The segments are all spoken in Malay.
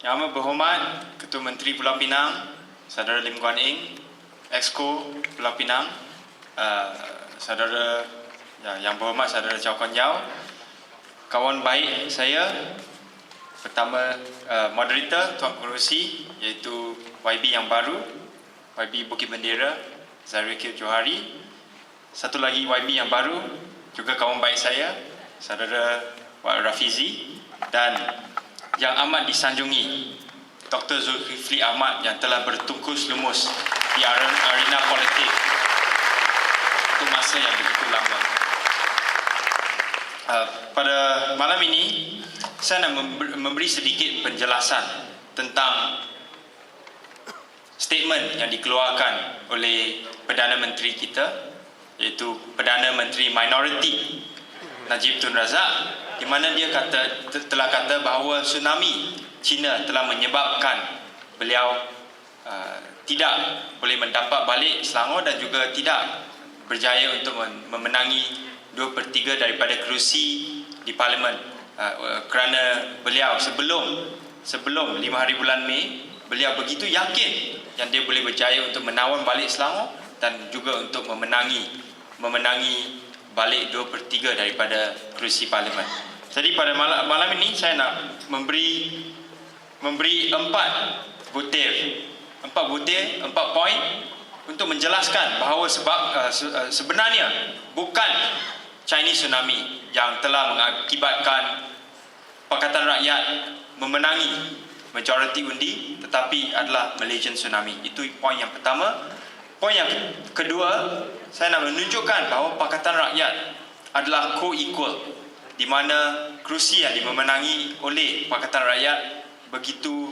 Yang amat berhormat Ketua Menteri Pulau Pinang, Saudara Lim Guan Eng, Exco Pulau Pinang, Saudara yang berhormat Saudara Chow Kon Yeow, kawan baik saya, pertama moderator Tuan Pengerusi iaitu YB yang baru, YB Bukit Bendera, Zahirul Johari. Satu lagi YB yang baru, juga kawan baik saya, Saudara Wak Rafizi, dan yang amat disanjungi Dr. Zulkifli Ahmad yang telah bertungkus lumus di arena politik untuk masa yang begitu lama. Pada malam ini saya nak memberi sedikit penjelasan tentang statement yang dikeluarkan oleh Perdana Menteri kita, iaitu Perdana Menteri Minoriti Najib Tun Razak, di mana dia telah kata bahawa tsunami China telah menyebabkan beliau tidak boleh mendapat balik Selangor dan juga tidak berjaya untuk memenangi 2/3 daripada kerusi di Parlimen, kerana beliau sebelum 5 hari bulan Mei, beliau begitu yakin yang dia boleh berjaya untuk menawan balik Selangor dan juga untuk memenangi balik 2/3 daripada kerusi Parlimen. Jadi pada malam ini saya nak memberi 4 poin untuk menjelaskan bahawa sebenarnya bukan Chinese tsunami yang telah mengakibatkan Pakatan Rakyat memenangi majoriti undi, tetapi adalah Malaysian tsunami. Itu poin yang pertama. Poin yang kedua, saya nak menunjukkan bahawa Pakatan Rakyat adalah co-equal, di mana kerusi yang dimemenangi oleh Pakatan Rakyat begitu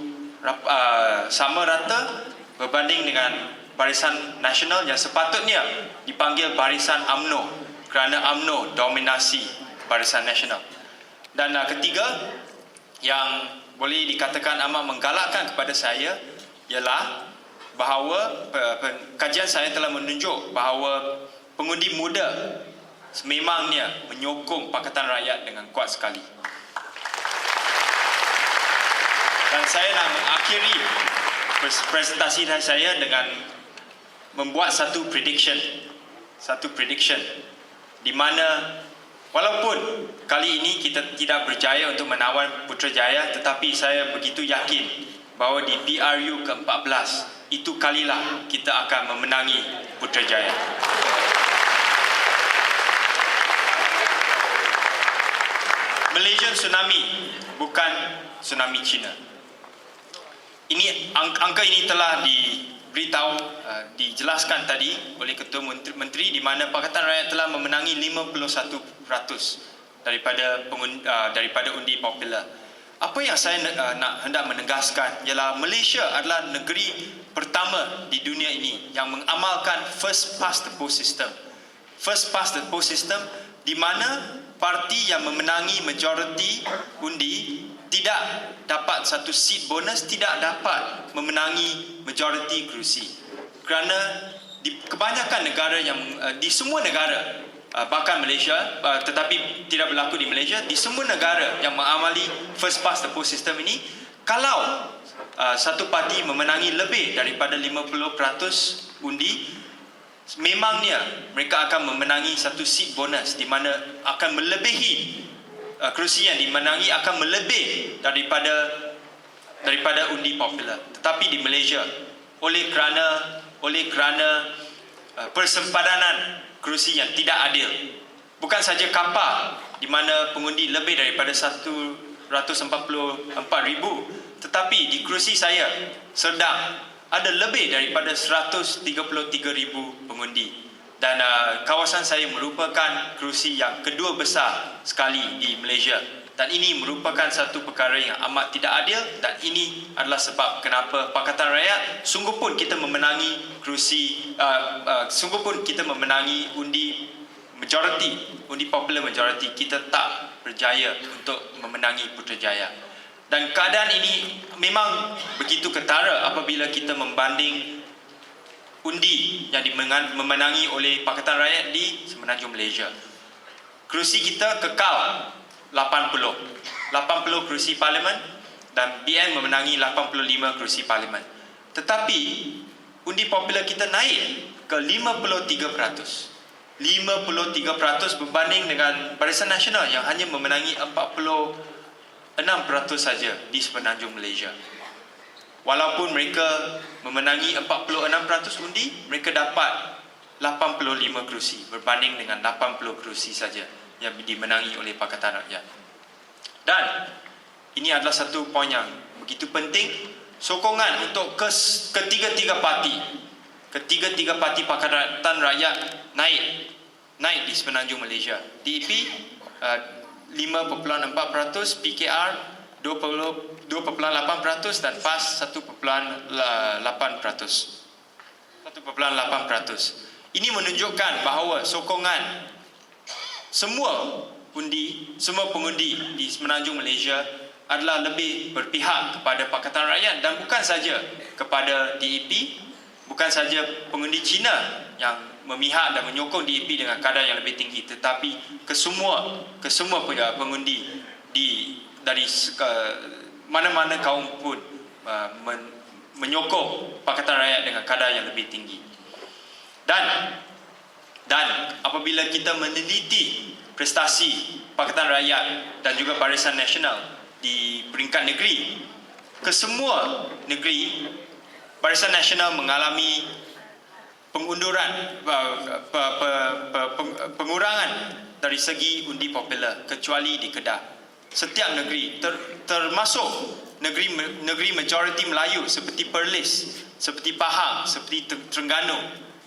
sama rata berbanding dengan Barisan Nasional yang sepatutnya dipanggil Barisan UMNO kerana UMNO dominasi Barisan Nasional. Dan ketiga, yang boleh dikatakan amat menggalakkan kepada saya ialah bahawa kajian saya telah menunjuk bahawa pengundi muda sememangnya menyokong Pakatan Rakyat dengan kuat sekali. Dan saya nak mengakhiri presentasi saya dengan membuat satu prediction di mana walaupun kali ini kita tidak berjaya untuk menawan Putrajaya, tetapi saya begitu yakin bahawa di PRU ke-14 itu kalilah kita akan memenangi Putrajaya. Malaysian tsunami bukan tsunami China. Angka ini telah dijelaskan tadi oleh Ketua Menteri, di mana Pakatan Rakyat telah memenangi 51% daripada undi popular. Apa yang saya hendak menegaskan ialah Malaysia adalah negeri pertama di dunia ini yang mengamalkan first past the post system. First past the post system, di mana parti yang memenangi majoriti undi tidak dapat satu seat bonus, tidak dapat memenangi majoriti kerusi. Kerana di kebanyakan negara di semua negara, bahkan Malaysia, tetapi tidak berlaku di Malaysia, di semua negara yang mengamali first past the post system ini, kalau satu parti memenangi lebih daripada 50% undi, memangnya mereka akan memenangi satu seat bonus, di mana akan melebihi kerusi yang dimenangi akan melebih daripada undi popular. Tetapi di Malaysia, oleh kerana persempadanan kerusi yang tidak adil, bukan saja kapar di mana pengundi lebih daripada 144,000, tetapi di kerusi saya, Serdang, ada lebih daripada 133,000 pengundi. Dan kawasan saya merupakan kerusi yang kedua besar sekali di Malaysia. Dan ini merupakan satu perkara yang amat tidak adil, dan ini adalah sebab kenapa Pakatan Rakyat sungguh pun kita memenangi undi majoriti, undi popular majoriti, kita tak berjaya untuk memenangi Putrajaya. Dan keadaan ini memang begitu ketara apabila kita membanding undi yang memenangi oleh Pakatan Rakyat di Semenanjung Malaysia. Kerusi kita kekal 80 kerusi parlimen, dan BN memenangi 85 kerusi parlimen. Tetapi undi popular kita naik ke 53%. 53% berbanding dengan Barisan Nasional yang hanya memenangi 46% saja di semenanjung Malaysia. Walaupun mereka memenangi 46% undi, mereka dapat 85 kerusi berbanding dengan 80 kerusi saja yang dimenangi oleh Pakatan Rakyat. Dan ini adalah satu poin yang begitu penting, sokongan untuk ketiga-tiga parti Pakatan Rakyat naik di semenanjung Malaysia. DAP 5.4%, PKR 2.8% dan PAS 1.8%. Ini menunjukkan bahawa sokongan semua pengundi di semenanjung Malaysia adalah lebih berpihak kepada Pakatan Rakyat dan bukan saja kepada DAP, bukan saja pengundi Cina yang memihak dan menyokong DAP dengan kadar yang lebih tinggi, tetapi kesemua pengundi dari mana-mana kaum pun menyokong Pakatan Rakyat dengan kadar yang lebih tinggi. Dan apabila kita meneliti prestasi Pakatan Rakyat dan juga Barisan Nasional di peringkat negeri, kesemua negeri Barisan Nasional mengalami pengurangan dari segi undi popular, kecuali di Kedah. Setiap negeri, termasuk negeri majoriti Melayu seperti Perlis, seperti Pahang, seperti Terengganu,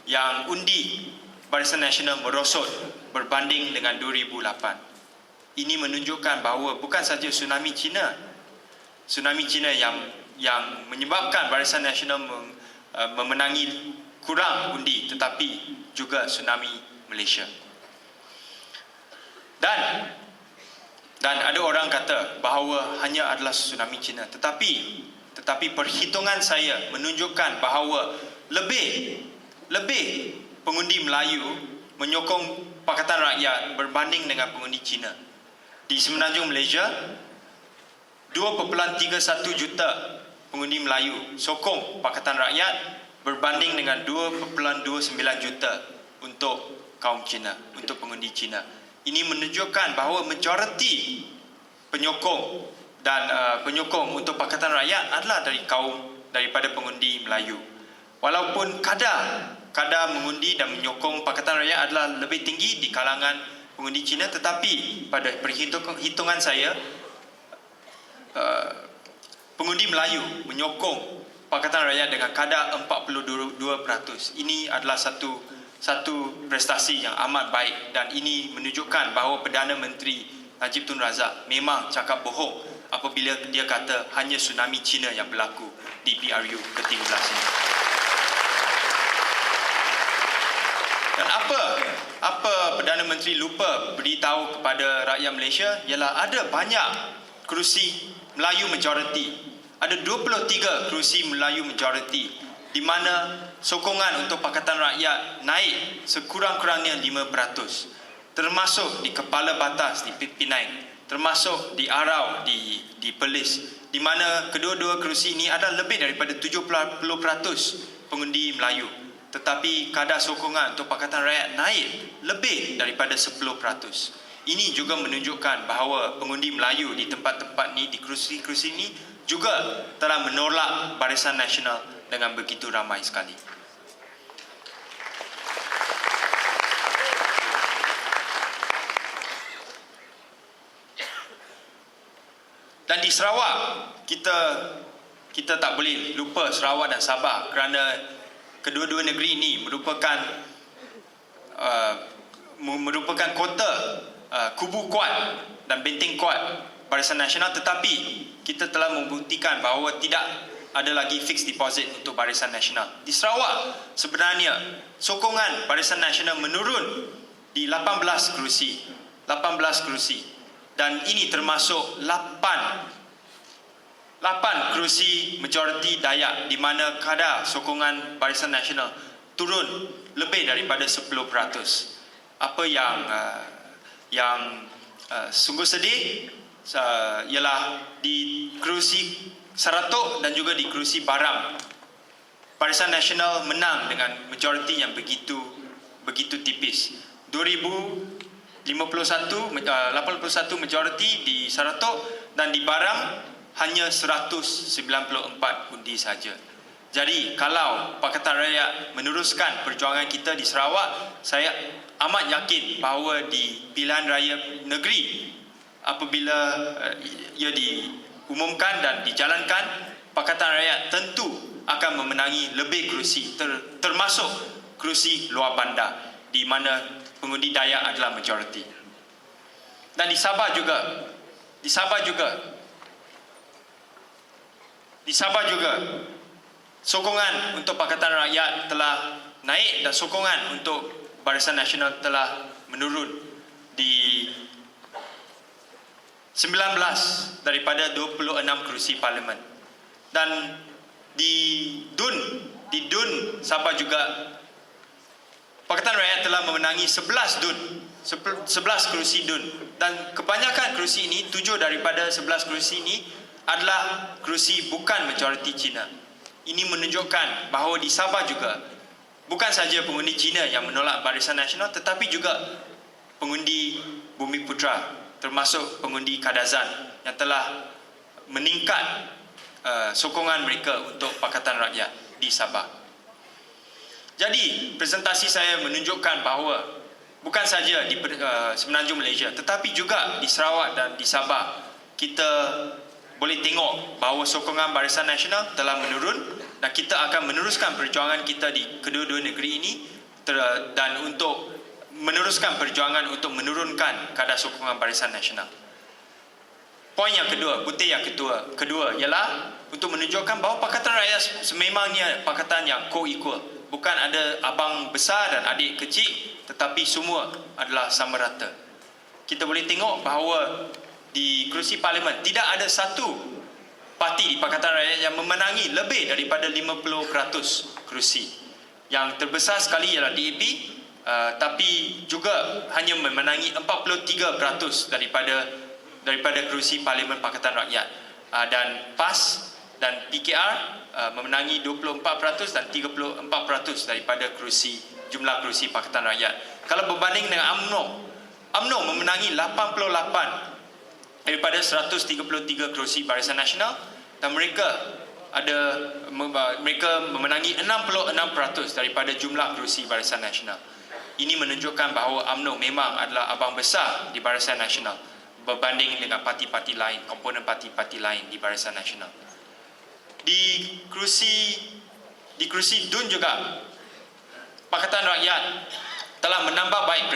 yang undi Barisan Nasional merosot berbanding dengan 2008. Ini menunjukkan bahawa bukan saja tsunami Cina yang menyebabkan Barisan Nasional memenangi kurang undi, tetapi juga tsunami Malaysia. Dan ada orang kata bahawa hanya adalah tsunami Cina, tetapi perhitungan saya menunjukkan bahawa lebih pengundi Melayu menyokong Pakatan Rakyat berbanding dengan pengundi Cina. Di semenanjung Malaysia, 2.31 juta pengundi Melayu sokong Pakatan Rakyat berbanding dengan 2.29 juta untuk kaum Cina, untuk pengundi Cina. Ini menunjukkan bahawa majoriti penyokong untuk Pakatan Rakyat adalah daripada pengundi Melayu. Walaupun kadar mengundi dan menyokong Pakatan Rakyat adalah lebih tinggi di kalangan pengundi Cina, tetapi pada perhitungan saya, pengundi Melayu menyokong Pakatan Rakyat dengan kadar 42%. Ini adalah satu prestasi yang amat baik, dan ini menunjukkan bahawa Perdana Menteri Najib Tun Razak memang cakap bohong apabila dia kata hanya tsunami Cina yang berlaku di PRU ke-13 ini. Dan apa Perdana Menteri lupa beritahu kepada rakyat Malaysia ialah ada banyak kerusi Melayu majoriti, ada 23 kerusi Melayu majoriti di mana sokongan untuk Pakatan Rakyat naik sekurang-kurangnya 5%, termasuk di Kepala Batas di Penang, termasuk di Arau di Perlis, di mana kedua-dua kerusi ini ada lebih daripada 70% pengundi Melayu, tetapi kadar sokongan untuk Pakatan Rakyat naik lebih daripada 10%. Ini juga menunjukkan bahawa pengundi Melayu di tempat-tempat ni, di kerusi-kerusi ini juga telah menolak Barisan Nasional dengan begitu ramai sekali. Dan di Sarawak, kita tak boleh lupa Sarawak dan Sabah, kerana kedua-dua negeri ini merupakan kota kubu kuat dan benteng kuat Barisan Nasional, tetapi kita telah membuktikan bahawa tidak ada lagi fixed deposit untuk Barisan Nasional. Di Sarawak sebenarnya sokongan Barisan Nasional menurun di 18 kerusi, dan ini termasuk 8 kerusi majoriti Dayak, di mana kadar sokongan Barisan Nasional turun lebih daripada 10%. Apa yang sungguh sedih ialah di kerusi Saratok dan juga di kerusi Baram. Barisan Nasional menang dengan majoriti yang begitu tipis. 81 majoriti di Saratok dan di Baram hanya 194 undi saja. Jadi kalau Pakatan Rakyat meneruskan perjuangan kita di Sarawak, saya amat yakin bahawa di pilihan raya negeri apabila ia diumumkan dan dijalankan, Pakatan Rakyat tentu akan memenangi lebih kerusi, termasuk kerusi luar bandar di mana pengundi Dayak adalah majoriti. Dan di Sabah juga sokongan untuk Pakatan Rakyat telah naik dan sokongan untuk Barisan Nasional telah menurun di 19 daripada 26 kerusi parlimen. Dan di DUN Sabah juga Pakatan Rakyat telah memenangi 11 kerusi DUN, dan kebanyakan kerusi ini, 7 daripada 11 kerusi ini adalah kerusi bukan majoriti Cina. Ini menunjukkan bahawa di Sabah juga bukan saja pengundi Cina yang menolak Barisan Nasional, tetapi juga pengundi Bumiputera, termasuk pengundi Kadazan yang telah meningkat sokongan mereka untuk Pakatan Rakyat di Sabah. Jadi presentasi saya menunjukkan bahawa bukan saja di Semenanjung Malaysia, tetapi juga di Sarawak dan di Sabah kita boleh tengok bahawa sokongan Barisan Nasional telah menurun, dan kita akan meneruskan perjuangan kita di kedua-dua negeri ini dan untuk meneruskan perjuangan untuk menurunkan kadar sokongan Barisan Nasional. Poin yang kedua, butir yang kedua ialah untuk menunjukkan bahawa Pakatan Rakyat sememangnya pakatan yang co-equal. Bukan ada abang besar dan adik kecil, tetapi semua adalah sama rata. Kita boleh tengok bahawa di kerusi parlimen tidak ada satu parti di Pakatan Rakyat yang memenangi lebih daripada 50% kerusi. Yang terbesar sekali ialah DAP, tapi juga hanya memenangi 43% daripada kerusi parlimen Pakatan Rakyat. Dan PAS dan PKR memenangi 24% dan 34% daripada jumlah kerusi Pakatan Rakyat. Kalau berbanding dengan UMNO memenangi 88 daripada 133 kerusi Barisan Nasional, dan mereka memenangi 66% daripada jumlah kerusi Barisan Nasional. Ini menunjukkan bahawa UMNO memang adalah abang besar di Barisan Nasional berbanding dengan parti-parti lain, komponen parti-parti lain di Barisan Nasional. Di kerusi DUN juga Pakatan Rakyat telah menambah baik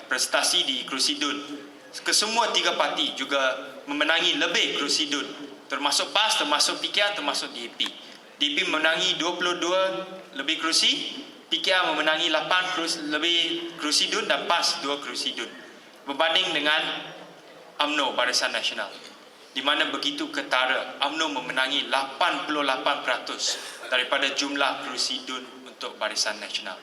prestasi di kerusi DUN. Kesemua tiga parti juga memenangi lebih kerusi DUN, termasuk PAS, termasuk PKR, termasuk DAP. DAP memenangi 22 lebih kerusi, PKR memenangi 8 lebih kerusi DUN, dan PAS 2 kerusi DUN, berbanding dengan UMNO Barisan Nasional, di mana begitu ketara. UMNO memenangi 88% daripada jumlah kerusi DUN untuk Barisan Nasional.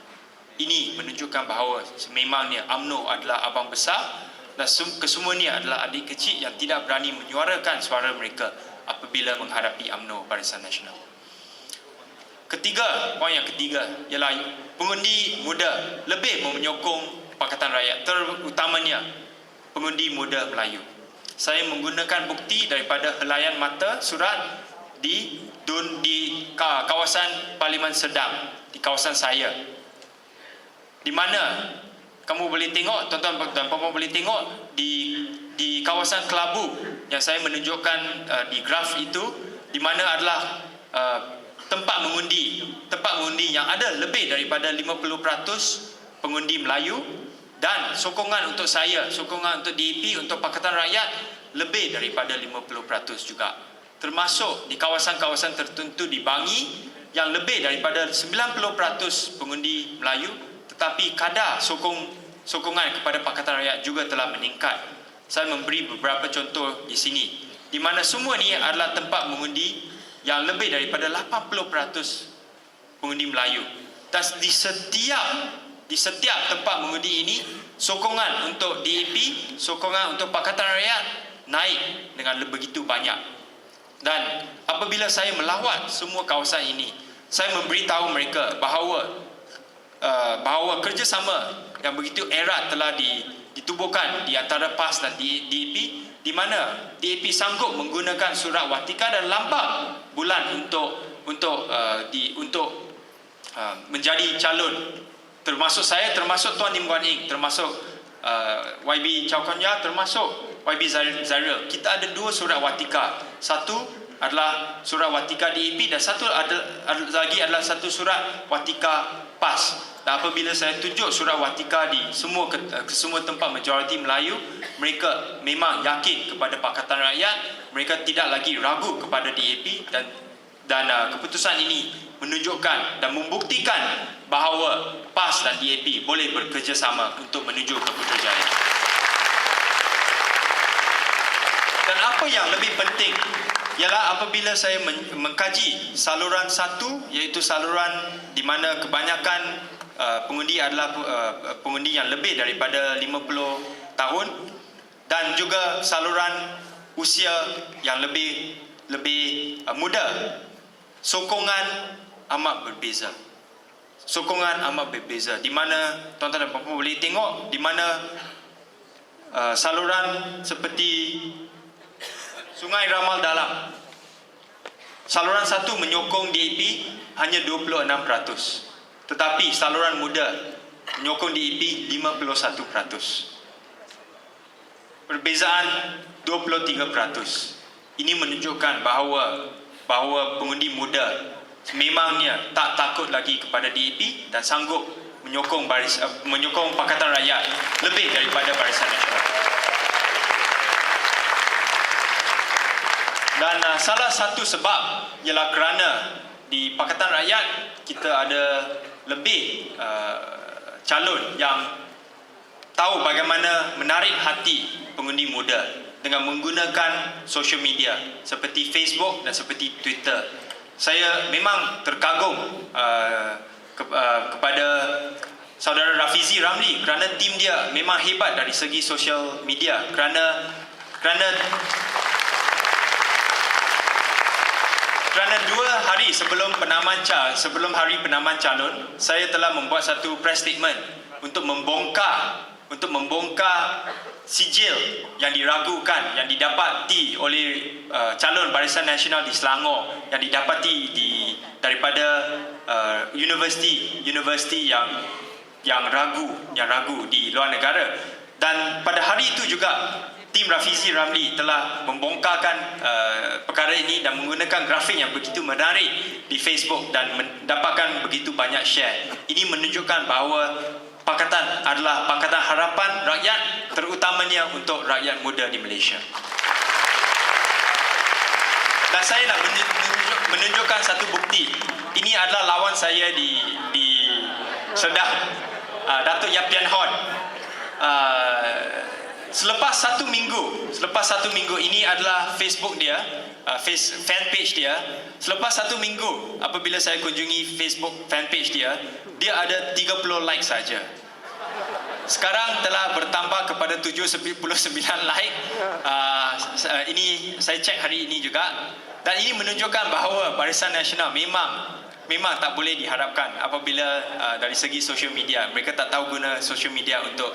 Ini menunjukkan bahawa sememangnya UMNO adalah abang besar dan kesemuanya adalah adik kecil yang tidak berani menyuarakan suara mereka apabila menghadapi UMNO Barisan Nasional. Poin yang ketiga ialah pengundi muda lebih menyokong Pakatan Rakyat, terutamanya pengundi muda Melayu. Saya menggunakan bukti daripada helaian mata surat di kawasan Parlimen Sedang, di kawasan saya, di mana kamu boleh tengok, tuan-tuan dan puan-puan boleh tengok di kawasan Kelabu yang saya menunjukkan di graf itu, di mana adalah tempat mengundi yang ada lebih daripada 50% pengundi Melayu, dan sokongan untuk saya, sokongan untuk DAP, untuk Pakatan Rakyat lebih daripada 50% juga. Termasuk di kawasan-kawasan tertentu di Bangi yang lebih daripada 90% pengundi Melayu, tetapi kadar sokongan kepada Pakatan Rakyat juga telah meningkat. Saya memberi beberapa contoh di sini, di mana semua ni adalah tempat mengundi yang lebih daripada 80% pengundi Melayu. Dan di setiap tempat mengundi ini, sokongan untuk DAP, sokongan untuk Pakatan Rakyat naik dengan begitu banyak. Dan apabila saya melawat semua kawasan ini, saya memberitahu mereka bahawa kerjasama yang begitu erat telah ditubuhkan di antara PAS dan DAP, di mana DAP sanggup menggunakan surat watika dan lambang bulan untuk menjadi calon, termasuk saya, termasuk Tuan Lim Guan Eng, termasuk YB Chow Kon Yeow, termasuk YB Zahiril. Kita ada 2 surat watika. Satu adalah surat watika DAP dan satu lagi adalah satu surat watika PAS. Dan apabila saya tunjuk surat watika di semua tempat majoriti Melayu, mereka memang yakin kepada Pakatan Rakyat, mereka tidak lagi ragu kepada DAP, dan keputusan ini menunjukkan dan membuktikan bahawa PAS dan DAP boleh bekerjasama untuk menuju ke Putrajaya. Dan apa yang lebih penting ialah apabila saya mengkaji saluran 1, iaitu saluran di mana kebanyakan pengundi adalah pengundi yang lebih daripada 50 tahun, dan juga saluran usia yang lebih muda, sokongan amat berbeza. Sokongan amat berbeza, di mana tuan-tuan dan puan-puan boleh tengok di mana saluran seperti Sungai Ramal Dalam, saluran 1 menyokong DAP hanya 26%, tetapi saluran muda menyokong DAP 51%. Perbezaan 23%. Ini menunjukkan bahawa pengundi muda memangnya tak takut lagi kepada DAP dan sanggup menyokong Pakatan Rakyat lebih daripada Barisan Nasional. Dan salah satu sebab ialah kerana di Pakatan Rakyat kita ada lebih calon yang tahu bagaimana menarik hati pengundi muda dengan menggunakan social media seperti Facebook dan seperti Twitter. Saya memang terkagum kepada saudara Rafizi Ramli kerana tim dia memang hebat dari segi social media, kerana 2 hari sebelum hari penamaan calon, saya telah membuat satu press statement untuk membongkar sijil yang diragukan yang didapati oleh calon Barisan Nasional di Selangor, yang didapati daripada universiti yang ragu di luar negara. Dan pada hari itu juga tim Rafizi Ramli telah membongkarkan perkara ini dan menggunakan grafik yang begitu menarik di Facebook dan mendapatkan begitu banyak share. Ini menunjukkan bahawa Pakatan adalah Pakatan Harapan Rakyat, terutamanya untuk rakyat muda di Malaysia. Dan saya nak menunjukkan satu bukti. Ini adalah lawan saya di Kedah, Datuk Yap Tian Hon. Selepas satu minggu, ini adalah Facebook dia, fan page dia. Selepas satu minggu, apabila saya kunjungi Facebook fan page dia, dia ada 30 like saja. Sekarang telah bertambah kepada 79 like. Ini saya cek hari ini juga, dan ini menunjukkan bahawa Barisan Nasional memang tak boleh diharapkan apabila dari segi social media. Mereka tak tahu guna social media untuk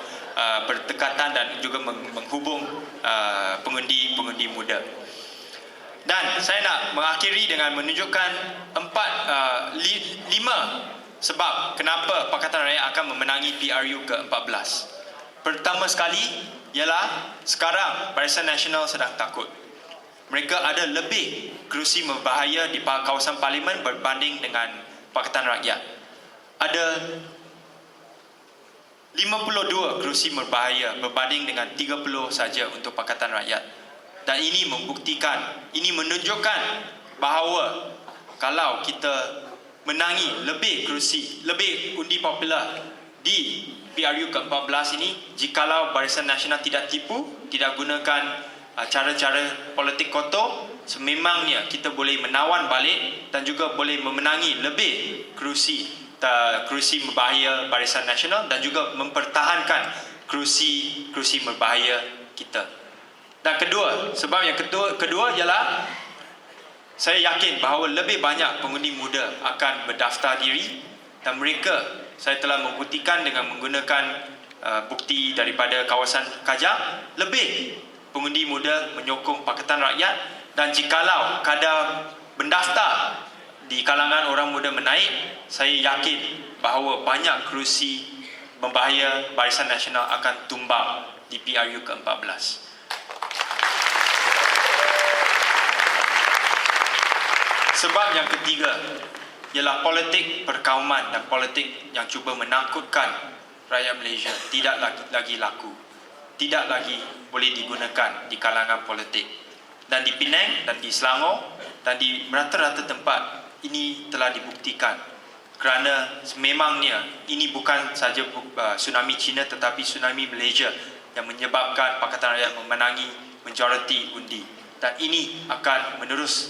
berdekatan dan juga menghubung pengundi muda. Dan saya nak mengakhiri dengan menunjukkan 5 sebab kenapa Pakatan Rakyat akan memenangi PRU ke-14. Pertama sekali ialah sekarang Barisan Nasional sedang takut. Mereka ada lebih kerusi berbahaya di kawasan parlimen berbanding dengan Pakatan Rakyat. Ada 52 kerusi berbahaya berbanding dengan 30 saja untuk Pakatan Rakyat. Dan ini menunjukkan bahawa kalau kita menangi lebih kerusi, lebih undi popular di PRU ke-14 ini, jikalau Barisan Nasional tidak tipu, tidak gunakan cara-cara politik kotor, sememangnya kita boleh menawan balik dan juga boleh memenangi lebih kerusi berbahaya Barisan Nasional dan juga mempertahankan kerusi berbahaya kita. Dan sebab yang kedua ialah saya yakin bahawa lebih banyak pengundi muda akan berdaftar diri, dan mereka saya telah membuktikan dengan menggunakan bukti daripada kawasan Kajang, lebih pengundi muda menyokong Pakatan Rakyat. Dan jikalau kadar mendaftar di kalangan orang muda menaik, saya yakin bahawa banyak kerusi berbahaya Barisan Nasional akan tumbang di PRU ke-14. Sebab yang ketiga ialah politik perkauman dan politik yang cuba menakutkan rakyat Malaysia tidak lagi laku, tidak lagi boleh digunakan di kalangan politik. Dan di Penang dan di Selangor dan di merata-rata tempat ini telah dibuktikan, kerana memangnya ini bukan saja tsunami China tetapi tsunami Malaysia yang menyebabkan Pakatan Rakyat memenangi majoriti undi, dan ini akan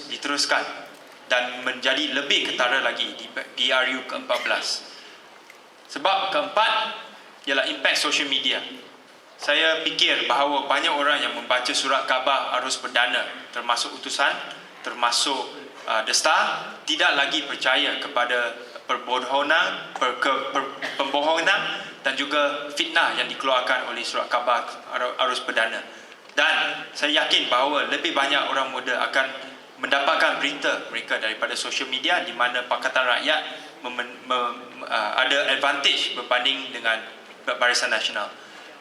diteruskan dan menjadi lebih ketara lagi di PRU ke-14. Sebab keempat ialah impak social media. Saya fikir bahawa banyak orang yang membaca surat khabar arus perdana, termasuk utusan, termasuk The Star, tidak lagi percaya kepada pembohongan dan juga fitnah yang dikeluarkan oleh surat khabar arus perdana. Dan saya yakin bahawa lebih banyak orang muda akan mendapatkan berita mereka daripada social media, di mana Pakatan Rakyat ada advantage berbanding dengan Barisan Nasional.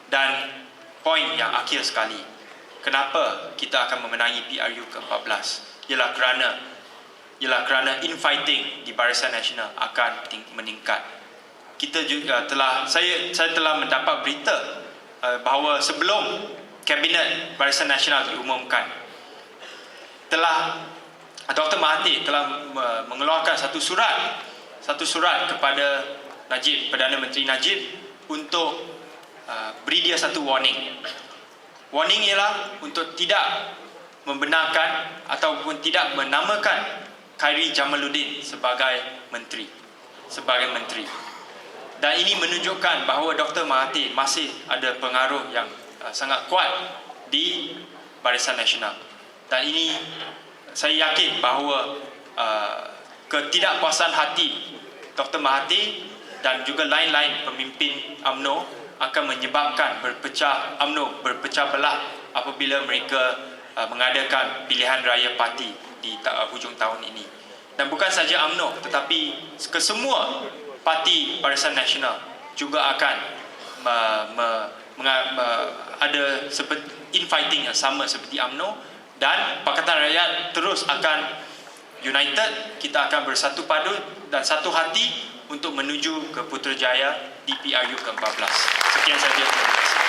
Dan poin yang akhir sekali, kenapa kita akan memenangi PRU ke-14 ialah kerana infighting di Barisan Nasional akan meningkat. Kita juga saya telah mendapat berita bahawa sebelum Kabinet Barisan Nasional diumumkan, Dr. Mahathir telah mengeluarkan satu surat kepada Perdana Menteri Najib untuk beri dia satu warning. Warning ialah untuk tidak membenarkan ataupun tidak menamakan Khairy Jamaluddin sebagai menteri. Dan ini menunjukkan bahawa Dr. Mahathir masih ada pengaruh yang sangat kuat di Barisan Nasional. Dan ini saya yakin bahawa ketidakpuasan hati Dr. Mahathir dan juga lain-lain pemimpin UMNO akan menyebabkan UMNO berpecah belah apabila mereka mengadakan pilihan raya parti di hujung tahun ini. Dan bukan saja UMNO tetapi kesemua parti Barisan Nasional juga akan ada infighting yang sama seperti UMNO. Dan Pakatan Rakyat terus akan united, kita akan bersatu padu dan satu hati untuk menuju ke Putrajaya di PRU ke-14. Sekian saja. Terima kasih.